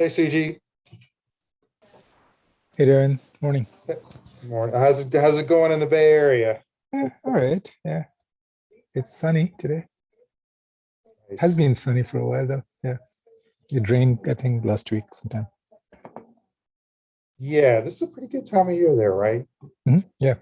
Hey, CG. Hey, Darren. Morning. Morning. How's it going in the Bay Area? All right. Yeah. It's sunny today. Nice. Has been sunny for a while, though. Yeah. It rained, I think, last week sometime. Yeah, this is a pretty good time of year there, right? Yeah.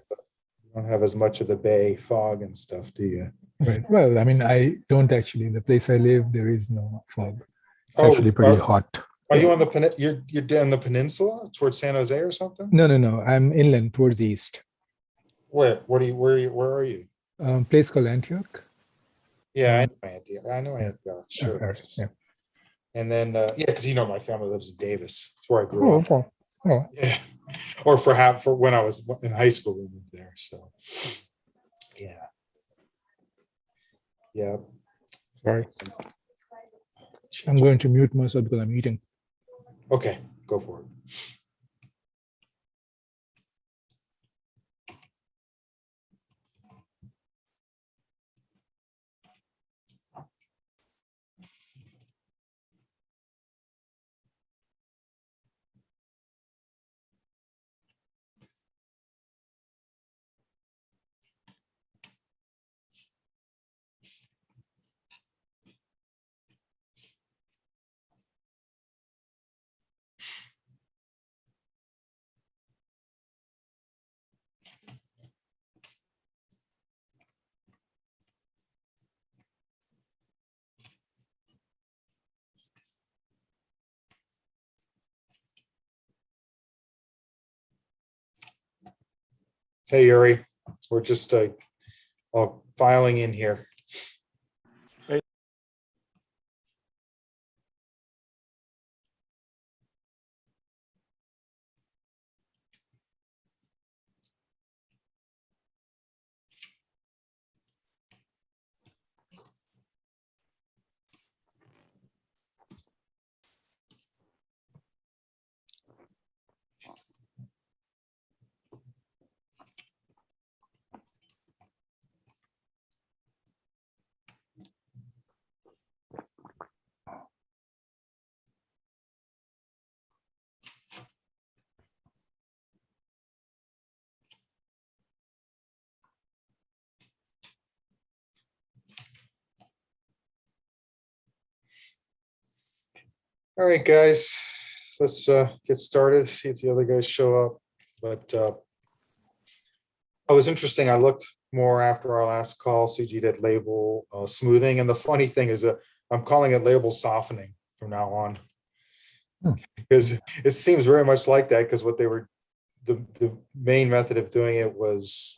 You don't have as much of the Bay fog and stuff, do you? Right. Well, I mean, I don't actually. The place I live, there is no fog. It's Oh, actually pretty hot. are you on the you're down the peninsula towards San Jose or something? No. I'm inland towards the east. Where where are you? Place called Antioch. Yeah, Um, I know yeah. Antioch, All sure. right. Yeah. And then yeah, because my family lives in Davis. That's where I grew Oh, up. okay. Oh, Yeah. Or for when I was in high school, we moved there. So yeah. Yeah. sorry. I'm going to mute myself because I'm eating. Okay, go for it. Hey, Yuri, we're just filing in here. All right, guys, let's get started, see if the other guys show up. But it was interesting. I looked more after our last call. CG did label smoothing. And the funny thing is that I'm calling it label softening from now on. Because it seems very much like that, because what they were, the main method of doing it was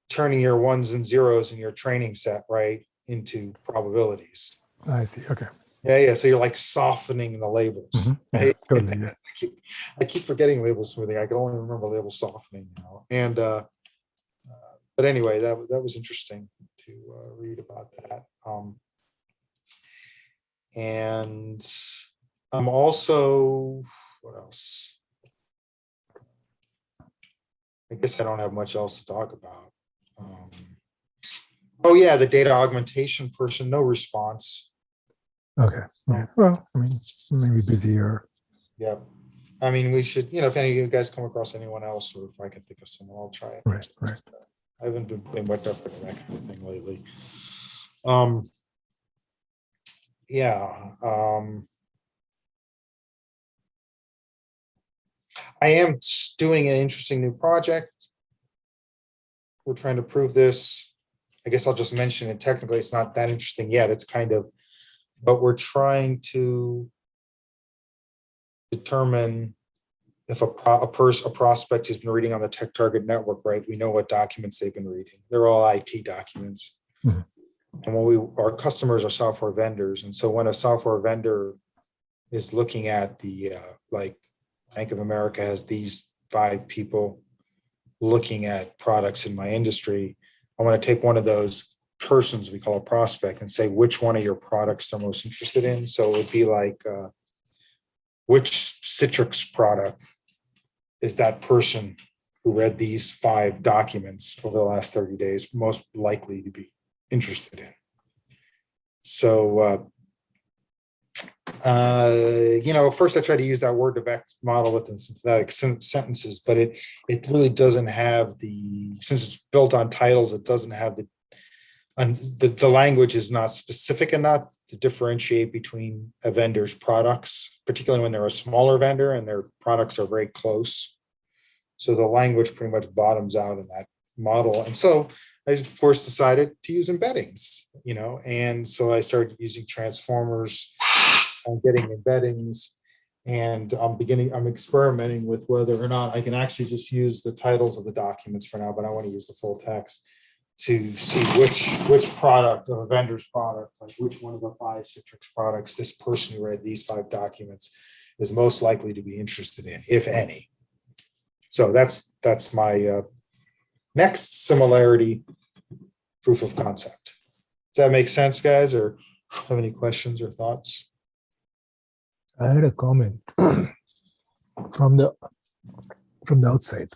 turning your ones and zeros in your training set, right, into probabilities. I see. Okay. Yeah. So you're like softening the labels. Yeah, totally. Yeah. I keep forgetting label smoothing. I can only remember label softening now. And but anyway, that was interesting to read about that. And I'm also, what else? I guess I don't have much else to talk about. Oh yeah, the data augmentation person, no response. Okay. Yeah. Well, I mean, maybe busy or. Yeah. I mean, we should, if any of you guys come across anyone else, or if I can think of someone, I'll try it. Right. I haven't been putting much effort into that kind of thing lately. Yeah. I am doing an interesting new project. We're trying to prove this. I guess I'll just mention it. Technically, it's not that interesting yet. It's kind of, but we're trying to determine if a prospect has been reading on the tech target network, right? We know what documents they've been reading. They're all IT documents. And when our customers are software vendors. And so when a software vendor is looking at the, like Bank of America has these 5 people looking at products in my industry, I want to take one of those persons we call a prospect and say which one of your products they're most interested in. So it would be like, which Citrix product is that person who read these 5 documents over the last 30 days most likely to be interested in? So First I tried to use that word to vector model within synthetic sentences, but it really doesn't have since it's built on titles, it doesn't have the language is not specific enough to differentiate between a vendor's products, particularly when they're a smaller vendor and their products are very close. So the language pretty much bottoms out in that model. And so I, of course, decided to use embeddings, and so I started using transformers and getting embeddings. And I'm experimenting with whether or not I can actually just use the titles of the documents for now, but I want to use the full text to see which product of a vendor's product, like which one of the 5 Citrix products this person who read these 5 documents is most likely to be interested in, if any. So that's my next similarity proof of concept. Does that make sense, guys, or have any questions or thoughts? I had a comment from the outside.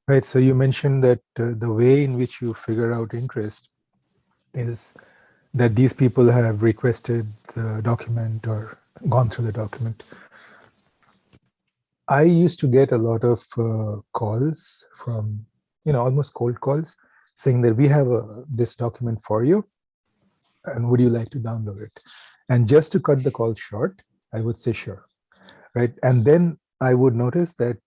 Right, so you mentioned that the way in which you figure out interest is that these people have requested the document or gone through the document. I used to get a lot of calls from, almost cold calls saying that we have this document for you and would you like to download it? And just to cut the call short, I would say sure, right? And then I would notice that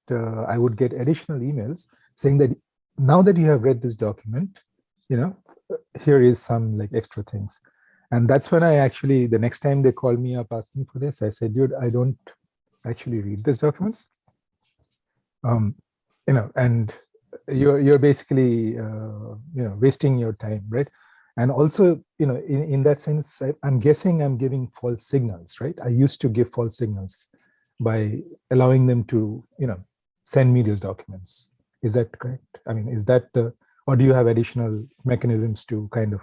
I would get additional emails saying that now that you have read this document, here is some like extra things. And that's when I actually, the next time they call me up asking for this, I said, dude, I don't actually read these documents. And you're basically, wasting your time, right? And also, in that sense, I'm guessing I'm giving false signals, right? I used to give false signals by allowing them to, send me these documents. Is that correct? I mean, is that or do you have additional mechanisms to kind of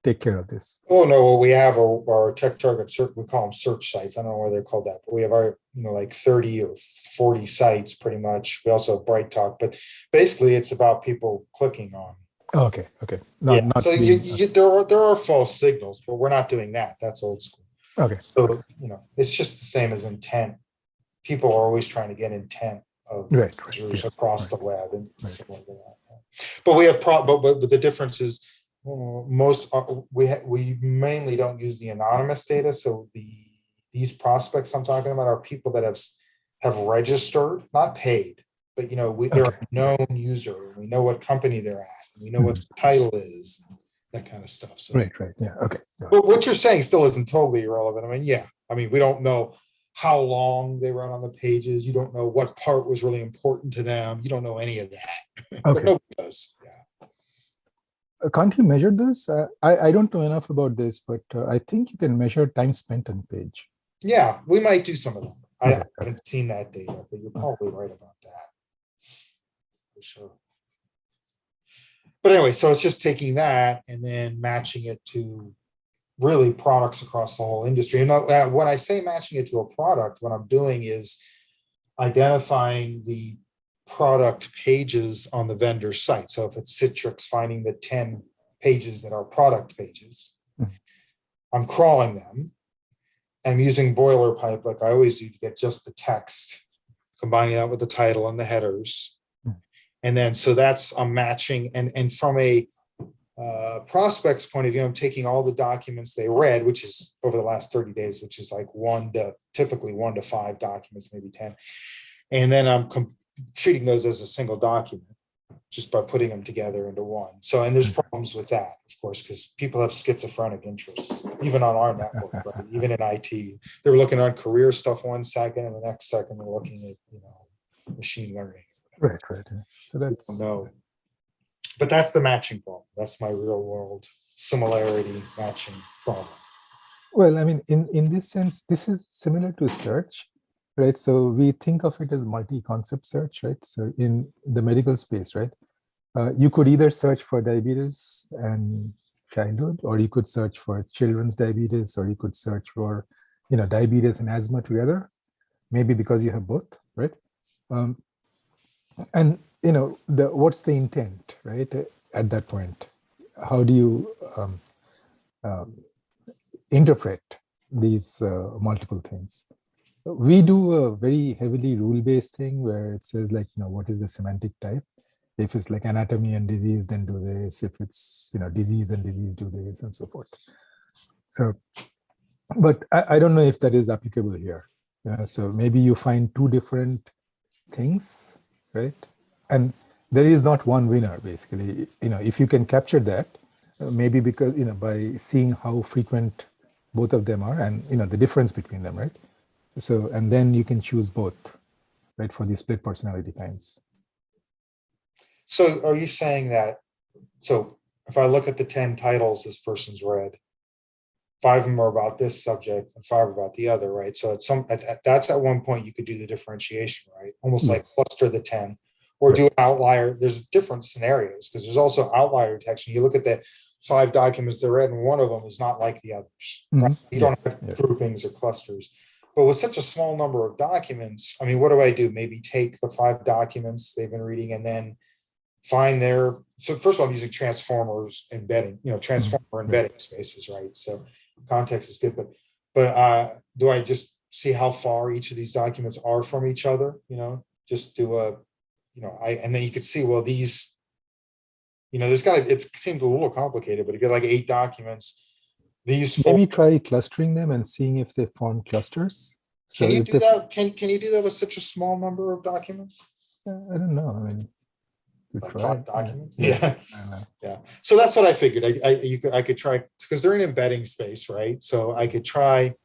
take care of this? Oh, no, we have our tech target search, we call them search sites. I don't know why they're called that, but we have our, like 30 or 40 sites pretty much. We also have Bright Talk, but basically it's about people clicking on. Oh, okay. So there are false signals, but we're not doing that. That's old school. Okay. So, it's just the same as intent. People are always trying to get intent of users across the web and similar to that. But we have but the difference is we mainly don't use the anonymous data. So these prospects I'm talking about are people that have registered, not paid, but they're a known user. We know what company they're at. We know what the title is, that kind of stuff. So right, yeah, okay. But what you're saying still isn't totally irrelevant. I mean, we don't know how long they run on the pages. You don't know what part was really important to them. You don't know any of that. Okay. Nobody does. Yeah. Can't you measure this? I don't know enough about this, but I think you can measure time spent on page. Yeah, we might do some of that. I haven't seen that data, but you're probably right about that. For sure. But anyway, so it's just taking that and then matching it to really products across the whole industry. And when I say matching it to a product, what I'm doing is identifying the product pages on the vendor site. So if it's Citrix, finding the 10 pages that are product pages, I'm crawling them. I'm using boilerpipe like I always do to get just the text, combining that with the title and the headers. And then, so I'm matching, and from a prospect's point of view, I'm taking all the documents they read, which is over the last 30 days, which is like typically 1 to 5 documents, maybe 10. And then I'm treating those as a single document just by putting them together into one. So, and there's problems with that, of course, because people have schizophrenic interests, even on our network, right? Even in IT, they're looking at career stuff 1 second, and the next second they're looking at, machine learning. Right. So that's no. But that's the matching problem. That's my real world similarity matching problem. Well, I mean, in this sense, this is similar to search, right? So we think of it as multi-concept search, right? So in the medical space, right? You could either search for diabetes and childhood, or you could search for children's diabetes, or you could search for, diabetes and asthma together, maybe because you have both, right? And what's the intent, right? At that point, how do you interpret these multiple things. We do a very heavily rule-based thing where it says like, what is the semantic type? If it's like anatomy and disease, then do this. If it's, disease and disease, do this, and so forth. So, but I don't know if that is applicable here. So maybe you find two different things, right? And there is not one winner, basically. If you can capture that, maybe because, by seeing how frequent both of them are and, the difference between them, right? So, and then you can choose both, right, for the split personality kinds. So are you saying that, so if I look at the 10 titles this person's read, 5 of them are about this subject and 5 about the other, right? So that's at one point you could do the differentiation, right? Almost like cluster the 10 or do an outlier. There's different scenarios because there's also outlier detection. You look at the 5 documents they read and one of them is not like the others, right? You don't have groupings or clusters. But with such a small number of documents, I mean, what do? Maybe take the 5 documents they've been reading and then find their, so first of all, I'm using transformers embedding, transformer embedding spaces, right? So context is good, but do I just see how far each of these documents are from each other? Just do a, and then you could see, well, these, it seems a little complicated, but if you get like 8 documents, these maybe try clustering them and seeing if they form clusters. Can you do that? Can you do that with such a small number of documents? I don't know. I mean, like 5 documents. Yeah. So that's what I figured. I could try because they're in embedding space, right? So I could try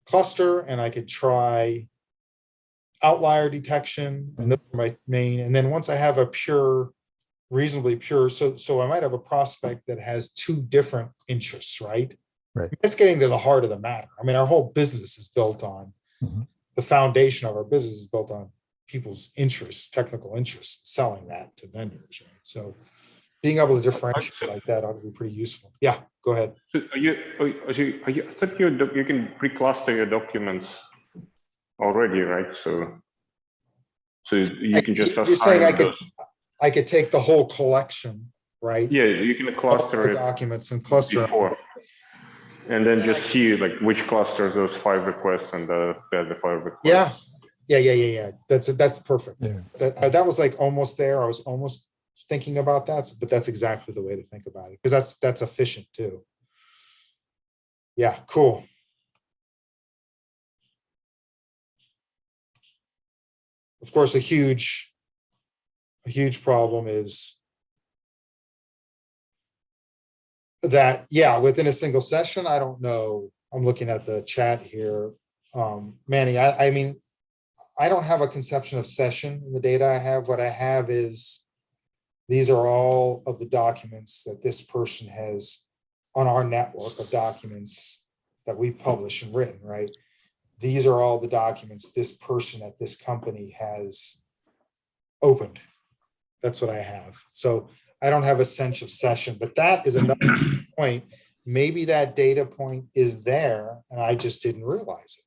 cluster and I could try outlier detection, and those are my main. And then once I have a reasonably pure, so I might have a prospect that has 2 different interests, right? Right. That's getting to the heart of the matter. I mean, our whole business is built on the foundation of our business is built on people's interests, technical interests, selling that to vendors, right? So being able to differentiate like that ought to be pretty useful. Yeah, go ahead. So I thought you can pre-cluster your documents already, right? So you can just assign. You're saying I could take the whole collection, right? Yeah, you can cluster it documents and cluster before, and then just see like which clusters those 5 requests and the other 5 requests. Yeah. That's perfect. Yeah. That was like almost there. I was almost thinking about that, but that's exactly the way to think about it because that's efficient too. Yeah, cool. Of course, a huge problem is that, within a single session, I don't know. I'm looking at the chat here. Manny, I mean, I don't have a conception of session in the data I have. What I have is these are all of the documents that this person has on our network of documents that we've published and written, right? These are all the documents this person at this company has opened. That's what I have. So I don't have a sense of session, but that is another point. Maybe that data point is there and I just didn't realize it.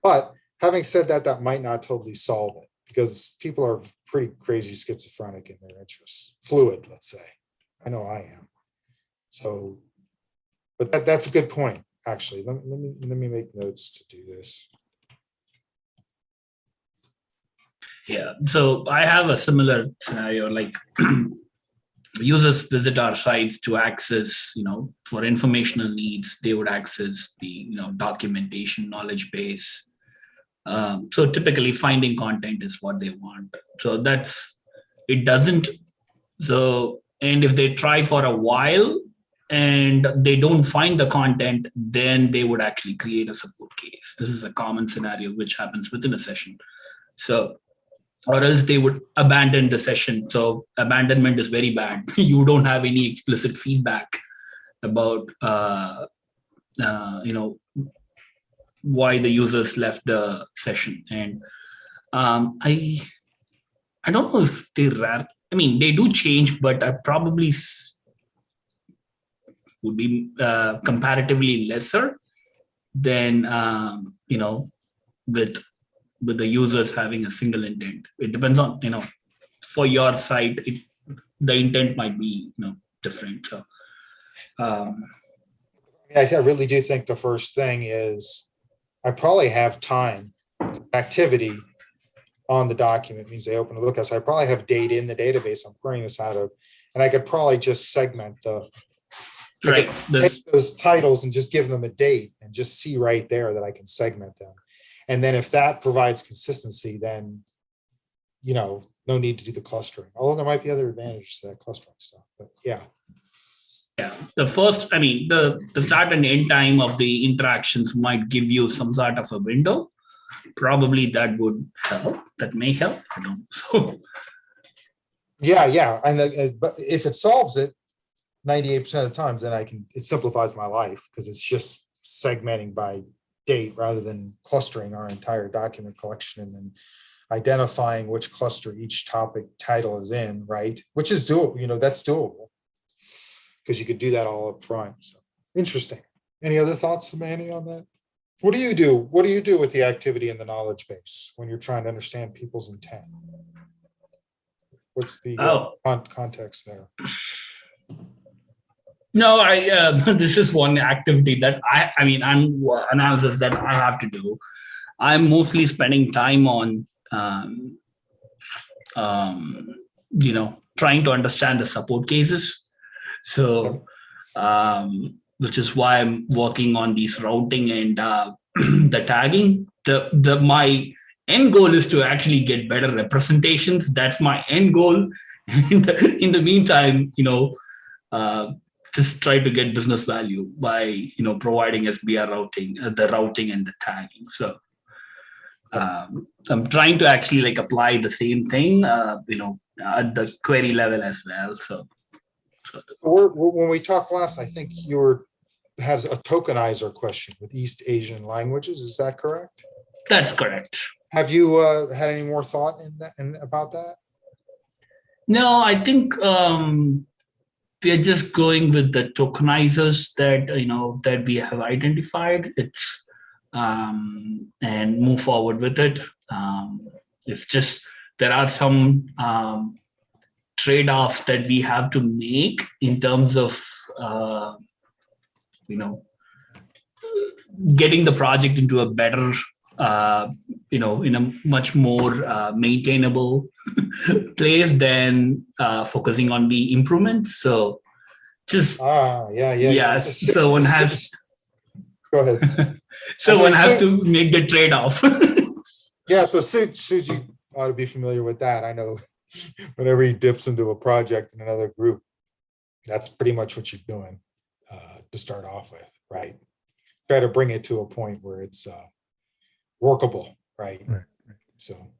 But having said that, that might not totally solve it because people are pretty crazy schizophrenic in their interests. Fluid, let's say. I know I am. So, but that's a good point, actually. Let me make notes to do this. Yeah, so I have a similar scenario, like users visit our sites to access, for informational needs, they would access the, documentation, knowledge base. So typically finding content is what they want. So it doesn't. So, and if they try for a while and they don't find the content, then they would actually create a support case. This is a common scenario which happens within a session. So, or else they would abandon the session. So abandonment is very bad. You don't have any explicit feedback about, why the users left the session. And I don't know if they they do change, but I probably would be comparatively lesser than, with the users having a single intent. It depends on, for your site, the intent might be, different. So, I really do think the first thing is I probably have time, activity on the document means they open to look at. So I probably have data in the database I'm querying this out of, and I could probably just segment Right. take those titles and just give them a date and just see right there that I can segment them. And then if that provides consistency, then, no need to do the clustering. Although there might be other advantages to that clustering stuff, but yeah. Yeah, the start and end time of the interactions might give you some sort of a window. Probably that would help. That may help. I don't know. Yeah. And but if it solves it 98% of the times, then it simplifies my life because it's just segmenting by date rather than clustering our entire document collection and then identifying which cluster each topic title is in, right? Which is doable, that's doable because you could do that all up front. So interesting. Any other thoughts, Manny, on that? What do you do? What do you do with the activity in the knowledge base when you're trying to understand people's intent? What's the context there? No, this is one activity that analysis that I have to do. I'm mostly spending time on, trying to understand the support cases. So, which is why I'm working on these routing and the tagging. My end goal is to actually get better representations. That's my end goal. And in the meantime, just try to get business value by providing SBR routing, the routing and the tagging. So I'm trying to actually apply the same thing, at the query level as well. So when we talked last, I think you had a tokenizer question with East Asian languages. Is that correct? That's correct. Have you had any more thought about that? No, I think we are just going with the tokenizers that we have identified. It's and move forward with it. It's just there are some trade-offs that we have to make in terms of getting the project into a better in a much more maintainable place than focusing on the improvements. So just so one has go ahead. So one has to make the trade-off. Yeah, so Suji ought to be familiar with that. I know whenever he dips into a project in another group, that's pretty much what you're doing to start off with, right? Try to bring it to a point where it's workable, right? So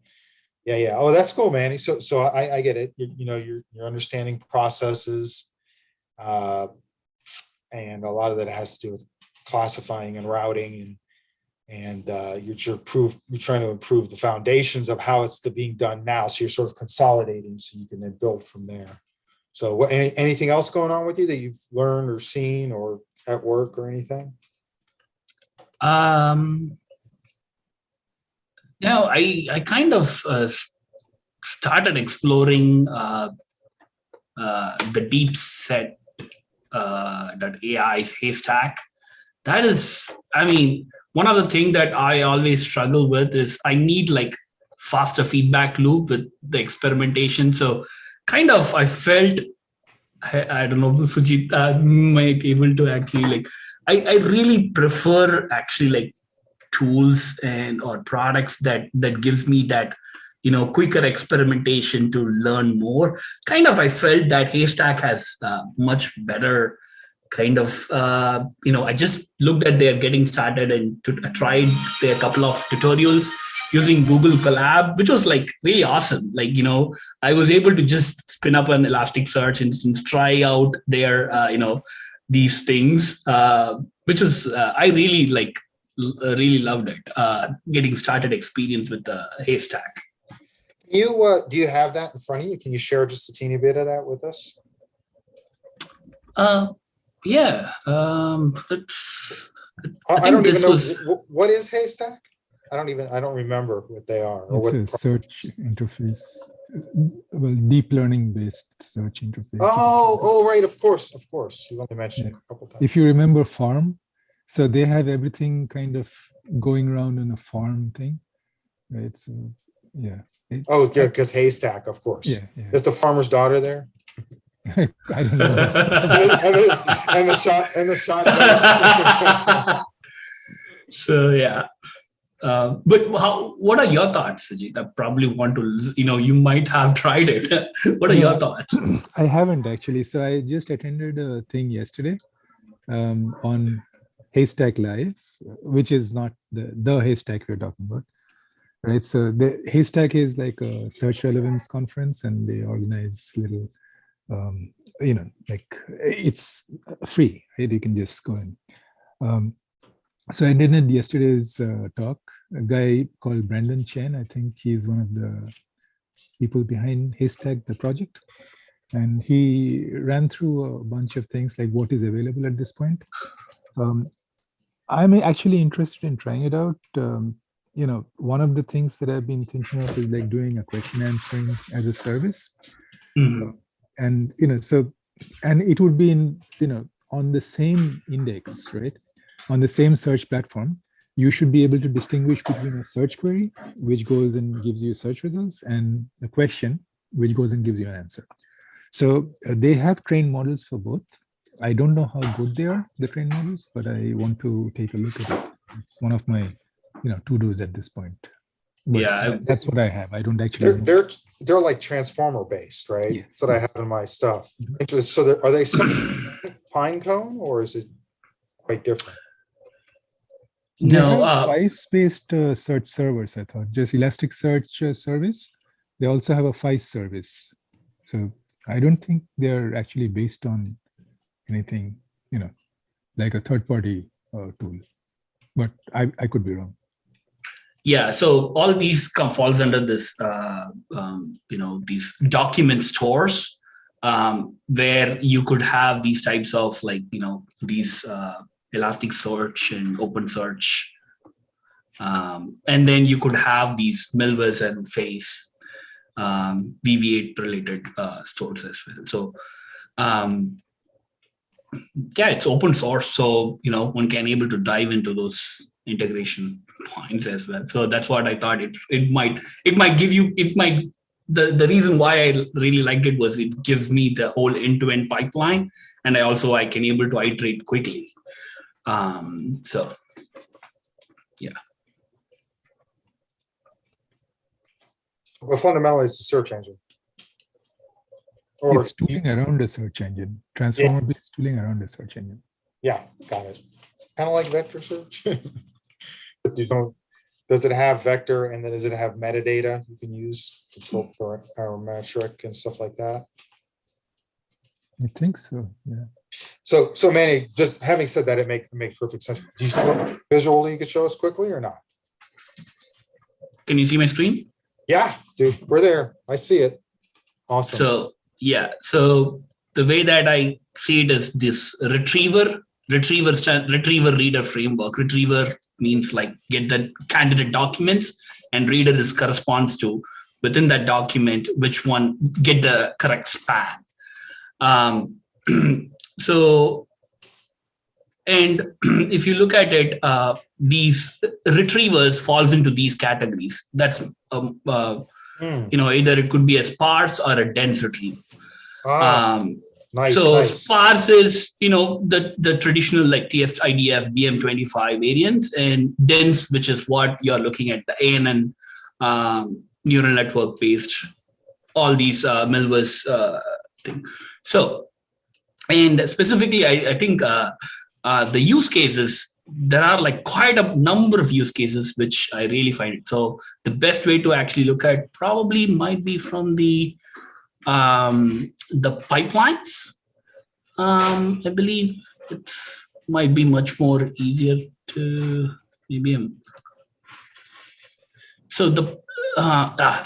yeah. Oh, that's cool, Manny. So I get it. You're understanding processes, and a lot of that has to do with classifying and routing, and you're trying to improve the foundations of how it's being done now. So you're sort of consolidating so you can then build from there. So anything else going on with you that you've learned or seen or at work or anything? I kind of started exploring the deep set .ai's haystack. That is, one of the things that I always struggle with is I need faster feedback loop with the experimentation. So I felt, I don't know, Sujit might be able to actually I really prefer actually tools or products that gives me that quicker experimentation to learn more. I felt that Haystack has much better I just looked at their getting started and tried their couple of tutorials using Google Colab, which was really awesome. I was able to just spin up an Elasticsearch instance, try out their these things, which was I really really loved it. Getting started experience with the Haystack. Do you have that in front of you? Can you share just a teeny bit of that with us? Yeah. I don't even know what is Haystack. I don't remember what they are. It's a search interface. Well, deep learning based search interface. Oh, right. Of course. You only mentioned it a couple times. If you remember Farm, So they have everything kind of going around in a farm thing, right? So yeah. Oh, yeah, because haystack, of course. Yeah, yeah. Is the farmer's daughter there? I don't know. And the shot. So yeah. But what are your thoughts, Sajid? I probably want to, you might have tried it. What are your thoughts? I haven't actually. So I just attended a thing yesterday on Haystack Live, which is not the Haystack we're talking about, right? So the Haystack is like a search relevance conference, and they organize little, like it's free, right? You can just go in. So I attended yesterday's talk. A guy called Brandon Chen, I think he's one of the people behind Haystack, the project. And he ran through a bunch of things like what is available at this point. I'm actually interested in trying it out. One of the things that I've been thinking of is like doing a question answering as a service. Mm-hmm. And, and it would be in, on the same index, right? On the same search platform, you should be able to distinguish between a search query, which goes and gives you search results, and a question, which goes and gives you an answer. So they have trained models for both. I don't know how good they are, the trained models, but I want to take a look at it. It's one of my, to-dos at this point. But yeah, that's what I have. I don't actually. They're like transformer based, right? Yeah. That's what I have in my stuff. So are they Pinecone, or is it quite different? No, Fice-based search servers, I thought. Just Elasticsearch service. They also have a Fice service. So I don't think they're actually based on anything, like a third-party tool. But I could be wrong. Yeah, so all these falls under this, these document stores, where you could have these types of these Elasticsearch and OpenSearch, and then you could have these Milvus and Face VV8 related stores as well. So yeah, it's open source, so one can able to dive into those integration points as well. So that's what I thought it might give you, the reason why I really liked it was it gives me the whole end-to-end pipeline, and I can able to iterate quickly. So yeah. Well, fundamentally, it's a search engine. Or it's tooling around a search engine. Transformer-based tooling around a search engine. Yeah, got it. Kind of like vector search. But does it have vector, and then does it have metadata you can use for parametric and stuff like that? I think so, yeah. So Manny, just having said that, it makes perfect sense. Do you still have a visual you could show us quickly or not? Can you see my screen? Yeah, dude, we're there. I see it. Awesome. So yeah, so the way that I see it is this retriever reader framework. Retriever means like get the candidate documents, and reader is corresponds to within that document which one get the correct span. So, and if you look at it, these retrievers falls into these categories. That's either it could be a sparse or a dense retriever. Nice. Sparse is the traditional like TF-IDF BM25 variants, and dense, which is what you're looking at, the ANN neural network based, all these Milvus thing. So, and specifically, I think the use cases, there are like quite a number of use cases which I really find it. So the best way to actually look at probably might be from the pipelines. I believe it might be much more easier to maybe. So the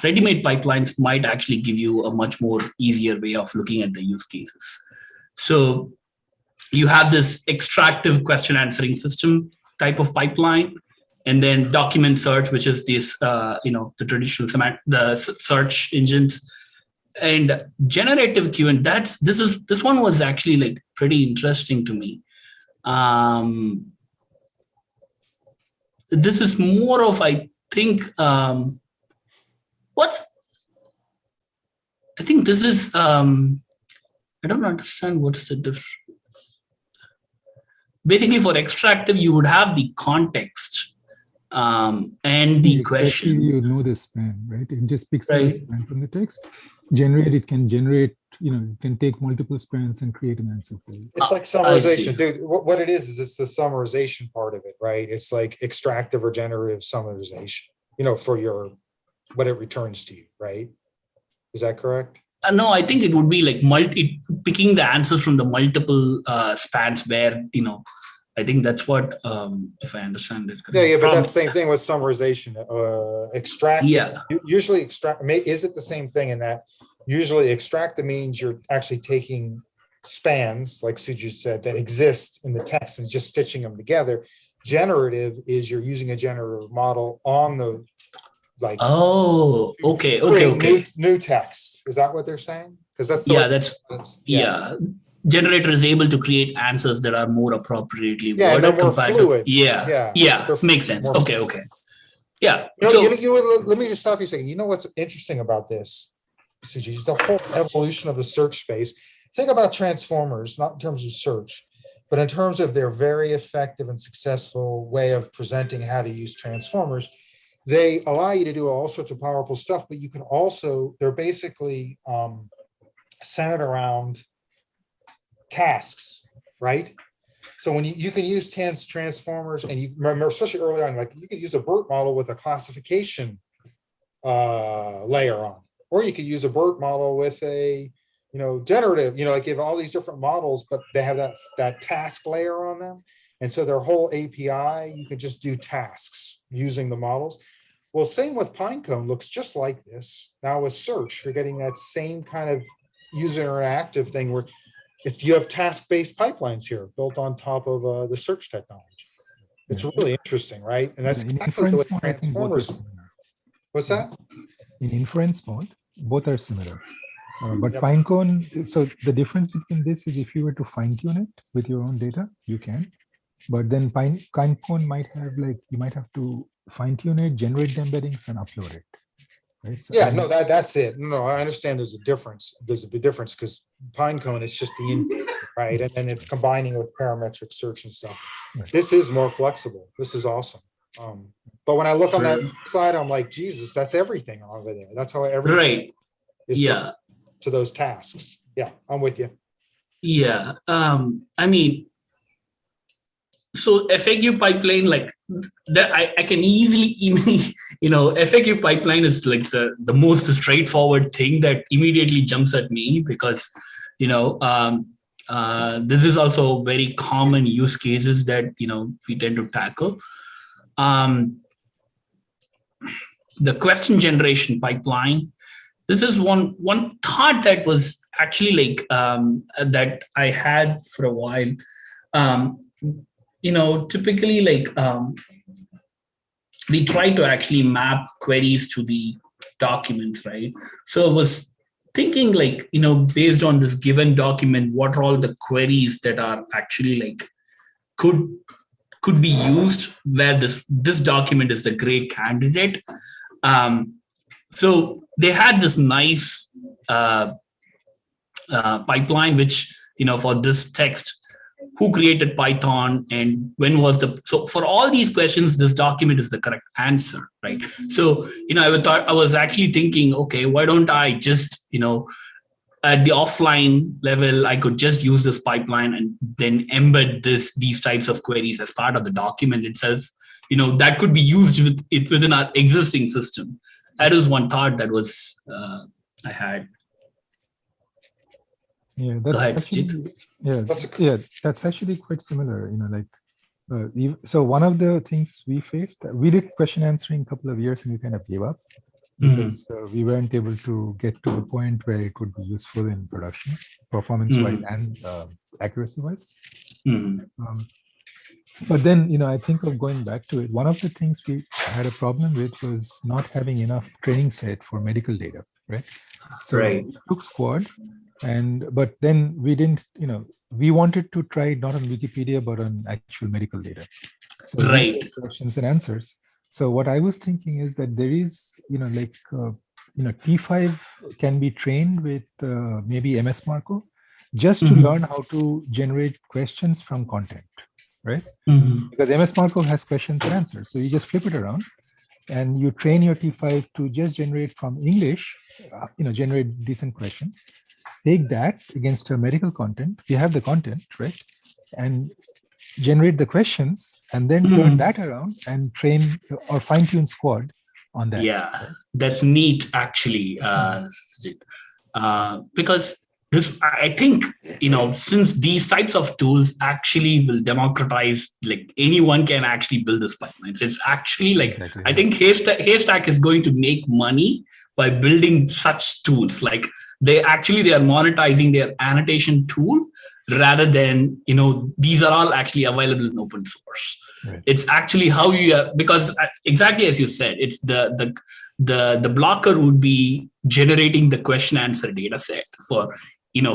ready-made pipelines might actually give you a much more easier way of looking at the use cases. So you have this extractive question answering system type of pipeline, and then document search, which is this, the traditional the search engines, and generative Q. And this one was actually like pretty interesting to me. this is more of, I think, I think this is, I don't understand what's the difference. Basically, for extractive, you would have the context and the question. You know the span, right? It just picks up the Right. span from the text. It can generate, it can take multiple spans and create an answer for you. It's like summarization, dude. What it is it's the summarization part of it, right? It's like extractive or generative summarization, for your, what it returns to you, right? Is that correct? No, I think it would be like picking the answers from the multiple spans where, I think that's what, if I understand it correctly. Yeah, but that's the same thing with summarization. Extract. Yeah. Usually extract, is it the same thing in that usually extractive means you're actually taking spans, like Suji said, that exist in the text and just stitching them together. Generative is you're using a generative model on the, like, oh, okay. New text. Is that what they're saying? Because that's generator is able to create answers that are more appropriately worded, more fluid. Makes sense. Okay. Yeah. Let me just stop you a second. You know what's interesting about this, Suji, is the whole evolution of the search space. Think about transformers, not in terms of search, but in terms of their very effective and successful way of presenting how to use transformers. They allow you to do all sorts of powerful stuff, but you can also, they're basically centered around tasks, right? So when you can use transformers, and you remember, especially early on, like you could use a BERT model with a classification layer on, or you could use a BERT model with a, generative, like you have all these different models, but they have that task layer on them. And so their whole API, you can just do tasks using the models. Well, same with Pinecone, looks just like this. Now with search, you're getting that same kind of user interactive thing where if you have task-based pipelines here built on top of the search technology. It's really interesting, right? And that's exactly the way transformers. What's that? In inference mode, both are similar. But Pinecone, so the difference between this is if you were to fine-tune it with your own data, you can. But then Pinecone might have, like, you might have to fine-tune it, generate the embeddings, and upload it. Right? So, that's it. No, I understand there's a difference. There's a big difference because Pinecone is just the input, right? And then it's combining with parametric search and stuff. Right. This is more flexible. This is awesome. But when I look on that slide, I'm like, Jesus, that's everything over there. That's how everything is to those tasks. Yeah, I'm with you. Yeah. I mean, so FAQ pipeline, like that, I can easily, FAQ pipeline is like the most straightforward thing that immediately jumps at me because, this is also very common use cases that, we tend to tackle. The question generation pipeline, this is one thought that was actually like, that I had for a while. Typically like we try to actually map queries to the documents, right? So I was thinking like, based on this given document, what are all the queries that are actually like could be used where this document is the great candidate. So they had this nice pipeline, which, for this text, who created Python and when was so for all these questions, this document is the correct answer, right? So, I was actually thinking, okay, why don't I just, at the offline level, I could just use this pipeline and then embed these types of queries as part of the document itself. That could be used within our existing system. That is one thought that was I had. Yeah, that's actually quite similar. So one of the things we faced, we did question answering a couple of years and we kind of gave up because we weren't able to get to the point where it would be useful in production, performance-wise and accuracy-wise. But then, I think of going back to it. One of the things we had a problem with was not having enough training set for medical data, right? So we took Squad But then we didn't, we wanted to try it not on Wikipedia, but on actual medical data. So we Right. did questions and answers. So what I was thinking is that there is, T5 can be trained with maybe MS Marco just to learn how to generate questions from content, right? Because MS Marco has questions and answers. So you just flip it around and you train your T5 to just generate from English, generate decent questions. Take that against a medical content. We have the content, right? And generate the questions and then turn that around and train or fine-tune Squad on that. Yeah, that's neat, actually, because this, I think, since these types of tools actually will democratize, like anyone can actually build this pipelines. It's actually like, exactly, I think Haystack is going to make money by building such tools. Like they are monetizing their annotation tool rather than, these are all actually available in open source. Right. It's actually how you, because exactly as you said, it's the blocker would be generating the question answer data set for,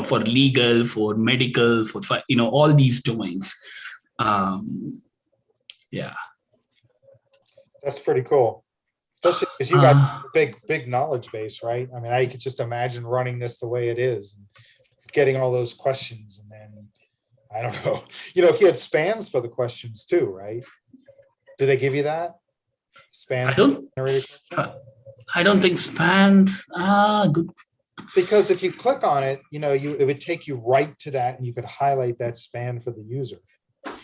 for legal, for medical, for, all these domains. Yeah. That's pretty cool. Especially because you got big knowledge base, right? I mean, I could just imagine running this the way it is, and getting all those questions, and then I don't know, if you had spans for the questions too, right? Do they give you that? Spans? I don't think spans. Good. Because if you click on it, it would take you right to that, and you could highlight that span for the user.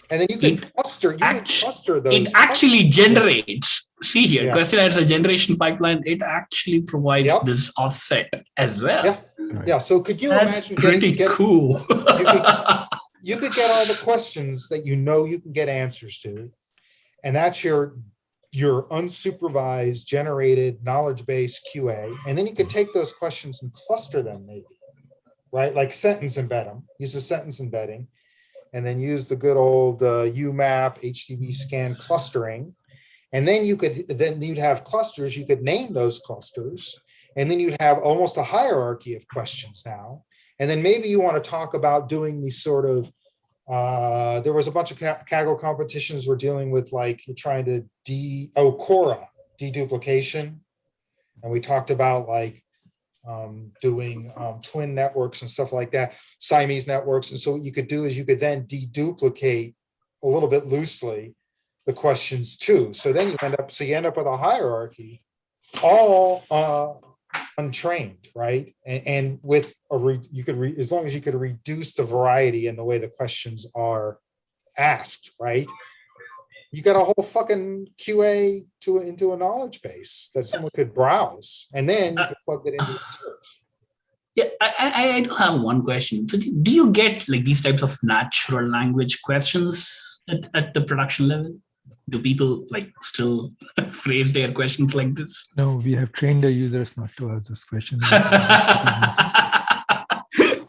And then you can cluster. Those. It actually generates. See here, question answer generation pipeline. It actually provides this offset as well. Yeah, yeah. So could you imagine? Pretty cool. You could get all the questions that you can get answers to, and that's your unsupervised generated knowledge base QA. And then you could take those questions and cluster them, maybe, right? Like sentence embed them. Use a sentence embedding. And then use the good old UMAP HTTP scan clustering. And then you'd have clusters, you could name those clusters, and then you'd have almost a hierarchy of questions now. And then maybe you want to talk about doing these sort of, there was a bunch of Kaggle competitions we're dealing with, like you're trying to Quora, deduplication. And we talked about like doing twin networks and stuff like that, Siamese networks. And so what you could do is you could then deduplicate a little bit loosely the questions too. So then you end up with a hierarchy, all untrained, right? And with as long as you could reduce the variety in the way the questions are asked, right? You got a whole fucking QA into a knowledge base that someone could browse, and then you could plug it into the search. Yeah, I do have one question. So do you get like these types of natural language questions at the production level? Do people like still phrase their questions like this? No, we have trained the users not to ask those questions.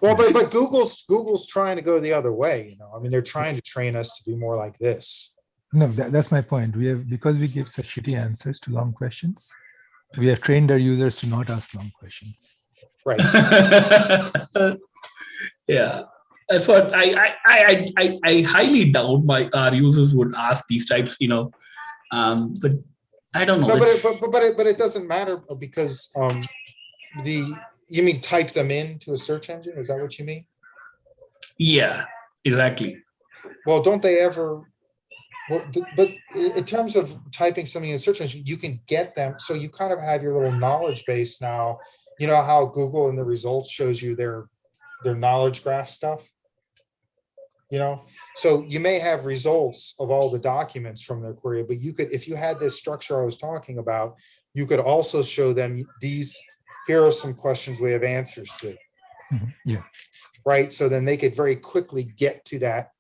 Well, but Google's trying to go the other way. I mean, they're trying to train us to be more like this. No, that's my point. Because we give such shitty answers to long questions, we have trained our users to not ask long questions. Right. Yeah, that's what I highly doubt our users would ask these types. But I don't know. No, but it doesn't matter because you mean type them into a search engine? Is that what you mean? Yeah, exactly. Well, don't they ever? Well, but in terms of typing something in a search engine, you can get them. So you kind of have your little knowledge base now. You know how Google in the results shows you their knowledge graph stuff? So you may have results of all the documents from their query, but you could, if you had this structure I was talking about, you could also show them here are some questions we have answers to. Mm-hmm. Yeah. Right. So then they could very quickly get to that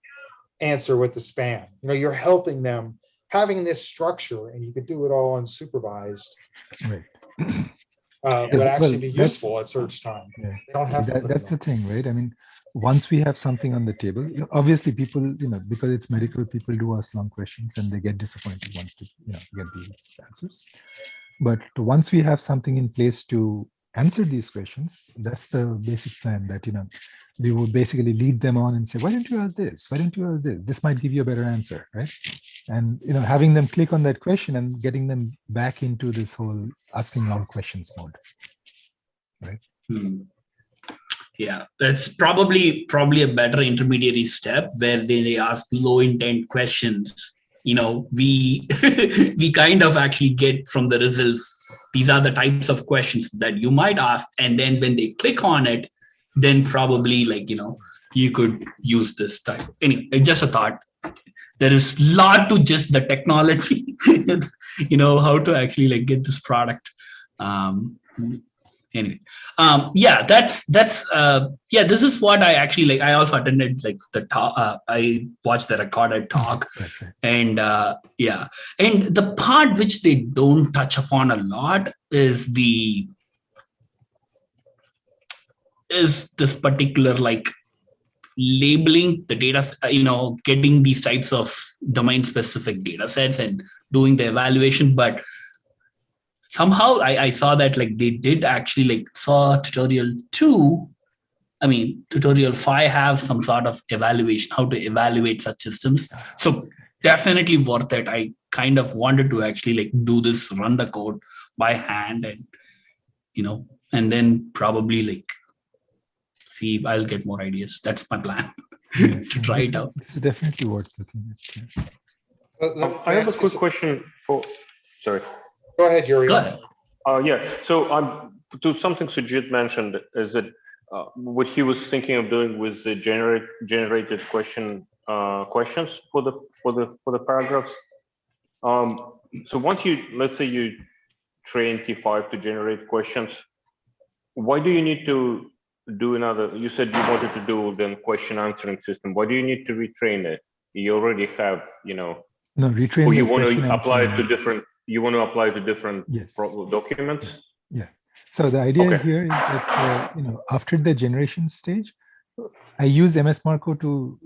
answer with the span. You're helping them having this structure, and you could do it all unsupervised. Right. Would actually be useful at search time. Yeah. They don't have to. That's the thing, right? I mean, once we have something on the table, obviously people, because it's medical, people do ask long questions and they get disappointed once they, get these answers. But once we have something in place to answer these questions. That's the basic plan, that, we would basically lead them on and say, why don't you ask this? Why don't you ask this? This might give you a better answer, right? And, having them click on that question and getting them back into this whole asking long questions mode, right? Yeah, that's probably a better intermediary step where they ask low intent questions. We we kind of actually get from the results, these are the types of questions that you might ask, and then when they click on it, then probably you could use this type. Anyway, it's just a thought. There is a lot to just the technology, how to actually get this product. Anyway, this is what I actually I also attended the talk. I watched the recorded talk, and and the part which they don't touch upon a lot is this particular labeling the data, getting these types of domain specific data sets and doing the evaluation. But somehow I saw that they did actually saw tutorial 2. Tutorial 5 have some sort of evaluation, how to evaluate such systems. So definitely worth it. I kind of wanted to actually do this, run the code by hand, and and then probably see if I'll get more ideas. That's my plan to try it out. This is definitely worth looking at. I have a quick question for. Sorry. Go ahead, Yuri. Go ahead. Yeah. So to something Sujit mentioned is that what he was thinking of doing with the generated questions for the paragraphs. So once let's say you train T5 to generate questions, why do you need to do another? You said you wanted to do the question answering system. Why do you need to retrain it? You already have, No, retrain. Or you want to apply it to different. You want to apply to different yes. documents? Yeah. So the idea here is that, after the generation stage, I use MS Marco to,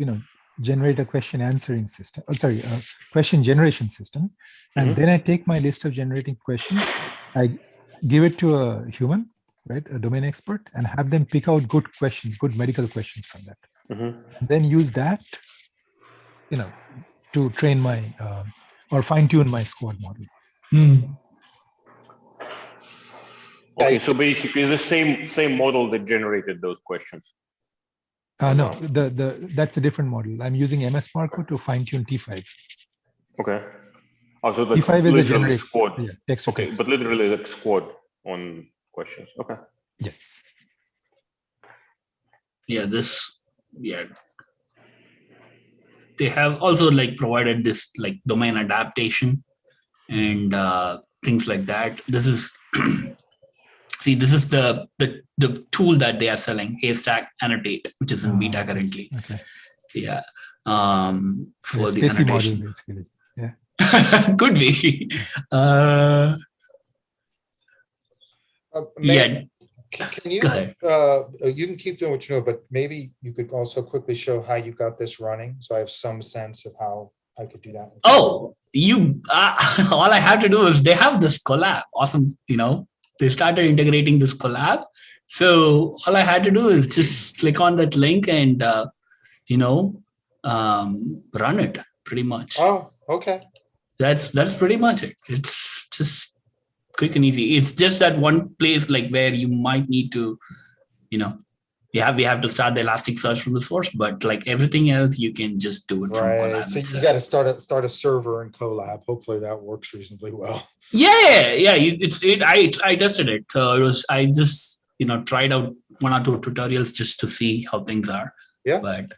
generate a question answering system. Question generation system. And then I take my list of generating questions, I give it to a human, right, a domain expert, and have them pick out good questions, good medical questions from that. And then use that, to train my, or fine tune my squad model. Okay, so basically the same model that generated those questions. No, that's a different model. I'm using MS Marco to fine tune T5. Okay. So T5 is a generated squad. Yeah, text to text. But literally squad on questions. Okay. Yes. Yeah, they have also provided this domain adaptation and things like that. This is see, this is the tool that they are selling, Haystack Annotate, which is in beta currently. Okay. Yeah. For the Spacey annotation. model, basically. Yeah. Could be. Can you? Go ahead. You can keep doing what you know, but maybe you could also quickly show how you got this running, so I have some sense of how I could do that. Oh, all I have to do is they have this collab. Awesome, they started integrating this collab. So all I had to do is just click on that link and run it pretty much. Oh, okay. That's pretty much it. It's just quick and easy. It's just that one place where you might need to, we have to start the Elasticsearch from the source, but everything else you can just do it from Colab. So you got to start a server in Colab. Hopefully that works reasonably well. Yeah. I tested it. So I just tried out 1 or 2 tutorials just to see how things are. Yeah. But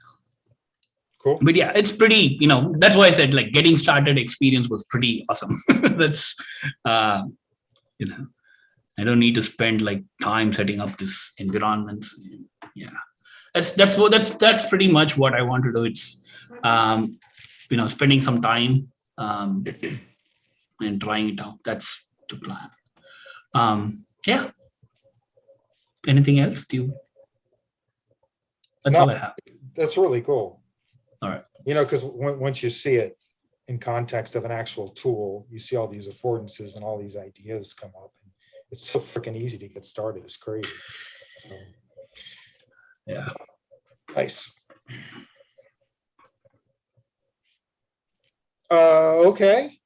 cool. But yeah, it's pretty. That's why I said getting started experience was pretty awesome. That's I don't need to spend time setting up this environment. Yeah, that's pretty much what I want to do. It's spending some time and trying it out. That's the plan. Yeah. Anything else? That's all I have. That's really cool. All right. Because once you see it in context of an actual tool, you see all these affordances and all these ideas come up. And it's so freaking easy to get started. It's crazy. So, Yeah. nice. Okay.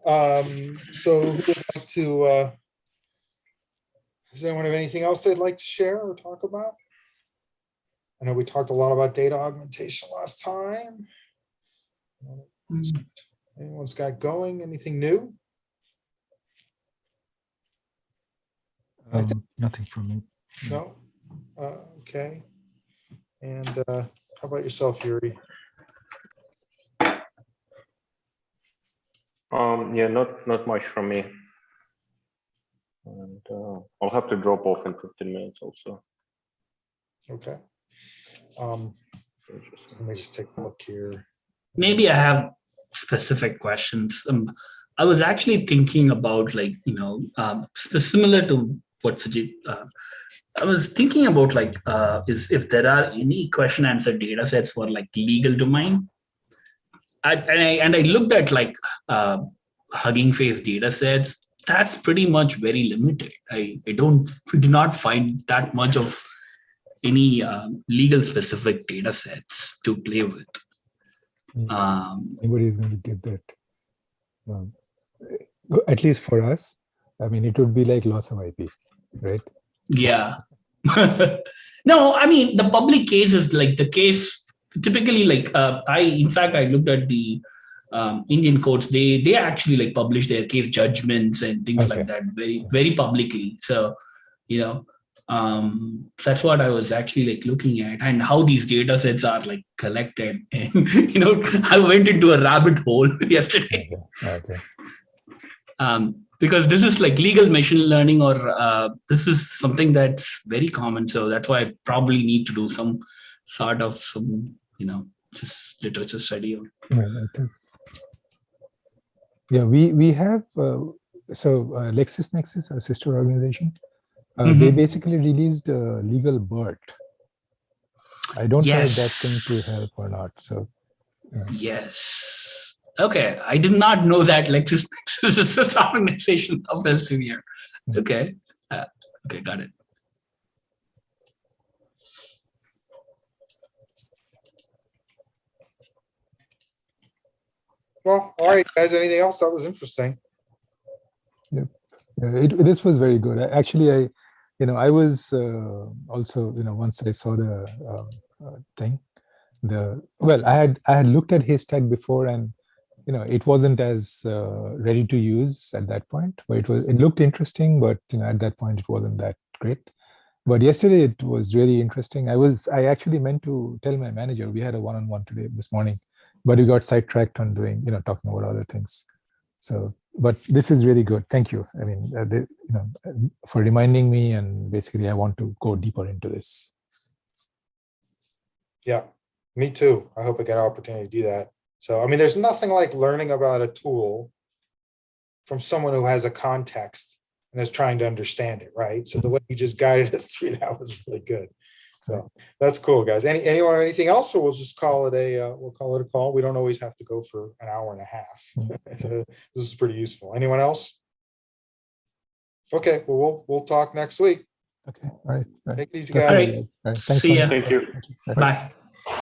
So who would like to, does anyone have anything else they'd like to share or talk about? I know we talked a lot about data augmentation last time. Anyone's got going? Anything new? Nothing from me. No? Okay. And how about yourself, Yuri? Yeah, not much from me. And I'll have to drop off in 15 minutes also. Okay. Let me just take a look here. Maybe I have specific questions. I was actually thinking about similar to what Sujit. I was thinking about is if there are any question answer data sets for like legal domain. And I looked at Hugging Face data sets. That's pretty much very limited. I do not find that much of any legal specific data sets to play with. Anybody is going to get that. At least for us, I mean, it would be like loss of IP, right? Yeah. No, I mean, the public case is like the case typically in fact, I looked at the Indian courts. They actually publish their case judgments and things like that very, very publicly. So, that's what I was actually looking at, and how these data sets are collected. And I went into a rabbit hole yesterday. Okay. Because this is legal machine learning, or this is something that's very common. So that's why I probably need to do some sort of just literature study. Yeah, we have LexisNexis, our sister organization. They basically released a legal BERT. I don't know if that's going to help or not. So yes. Okay, I did not know that LexisNexis is a sister organization of Elsevier. Okay, okay, got it. Well, all right, guys. Anything else? That was interesting. Yeah, this was very good. Actually, I was also, once I saw the thing, I had looked at Haystack before, and it wasn't as ready to use at that point, but it looked interesting, but at that point it wasn't that great. But yesterday it was really interesting. I actually meant to tell my manager, we had a one-on-one today this morning, but we got sidetracked on doing, talking about other things. So, but this is really good. Thank you. I mean, for reminding me, and basically I want to go deeper into this. Yeah, me too. I hope I get an opportunity to do that. So, I mean, there's nothing like learning about a tool from someone who has a context and is trying to understand it, right? So the way you just guided us through that was really good. So that's cool, guys. Anyone have anything else, or we'll just call it a call? We don't always have to go for an hour and a half. So this is pretty useful. Anyone else? Okay, well, we'll talk next week. Okay, all right. Take it easy, guys. All right. All right. Thanks. See ya. Thank you. Bye.